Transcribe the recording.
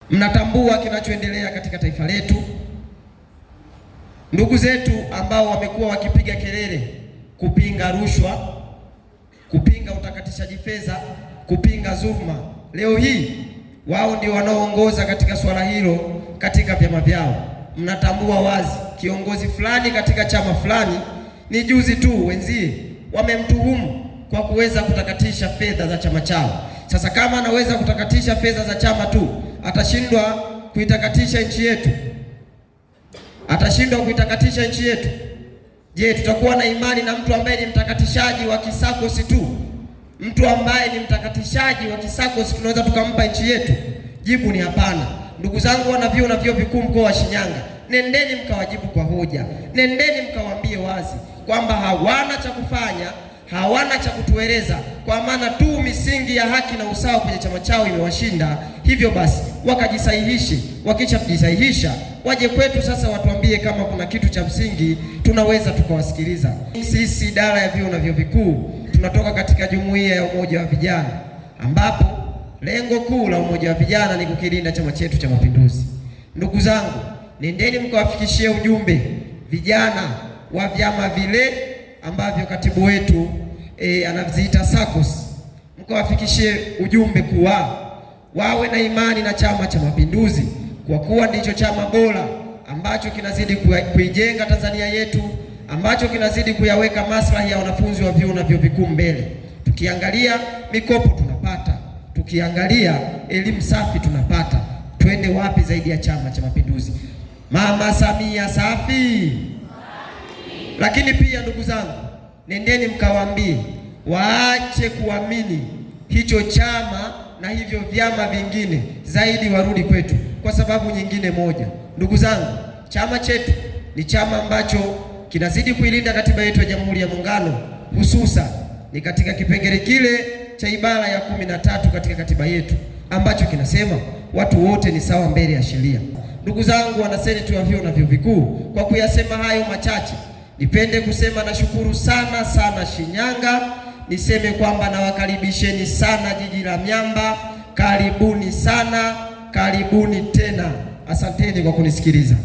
Mnatambua kinachoendelea katika taifa letu. Ndugu zetu ambao wamekuwa wakipiga kelele kupinga rushwa, kupinga utakatishaji fedha, kupinga dhulma, leo hii wao ndio wanaoongoza katika swala hilo katika vyama vyao. Mnatambua wazi kiongozi fulani katika chama fulani, ni juzi tu wenzie wamemtuhumu kwa kuweza kutakatisha fedha za chama chao. Sasa kama anaweza kutakatisha fedha za chama tu, atashindwa kuitakatisha nchi yetu? Atashindwa kuitakatisha nchi yetu? Je, tutakuwa na imani na mtu ambaye ni mtakatishaji wa kisakosi tu? Mtu ambaye ni mtakatishaji wa kisakosi tunaweza tukampa nchi yetu? Jibu ni hapana. Ndugu zangu wana vyuo vikuu mkoa wa Shinyanga, nendeni mkawajibu kwa hoja, nendeni mkawaambie wazi kwamba hawana cha kufanya, hawana cha kutueleza, kwa maana tu misingi ya haki na usawa kwenye chama chao imewashinda. Hivyo basi wakajisahihishe, wakishajisahihisha waje kwetu sasa watuambie kama kuna kitu cha msingi tunaweza tukawasikiliza. Sisi idara ya vyuo na vyuo vikuu tunatoka katika jumuiya ya umoja wa vijana, ambapo lengo kuu la umoja wa vijana ni kukilinda chama chetu cha Mapinduzi. Ndugu zangu, nendeni mkawafikishie ujumbe vijana wa vyama vile ambavyo katibu wetu anaviita SACCOS, mkawafikishie ujumbe kuwa wawe na imani na chama cha Mapinduzi, kwa kuwa ndicho chama bora ambacho kinazidi kuijenga Tanzania yetu, ambacho kinazidi kuyaweka maslahi ya wanafunzi wa vyuo na vyuo vikuu mbele. Tukiangalia mikopo tunapata, tukiangalia elimu safi tunapata. Twende wapi zaidi ya chama cha Mapinduzi? Mama Samia safi. Lakini pia ndugu zangu, nendeni mkawaambie waache kuamini hicho chama na hivyo vyama vingine, zaidi warudi kwetu. Kwa sababu nyingine moja, ndugu zangu, chama chetu ni chama ambacho kinazidi kuilinda katiba yetu ya Jamhuri ya Muungano, hususan ni katika kipengele kile cha ibara ya 13 katika katiba yetu ambacho kinasema watu wote ni sawa mbele ya sheria. Ndugu zangu wanaseneti wa vyuo na vyuo vikuu, kwa kuyasema hayo machache, nipende kusema nashukuru sana sana Shinyanga. Niseme kwamba nawakaribisheni sana jiji la miamba. Karibuni sana, karibuni tena. Asanteni kwa kunisikiliza.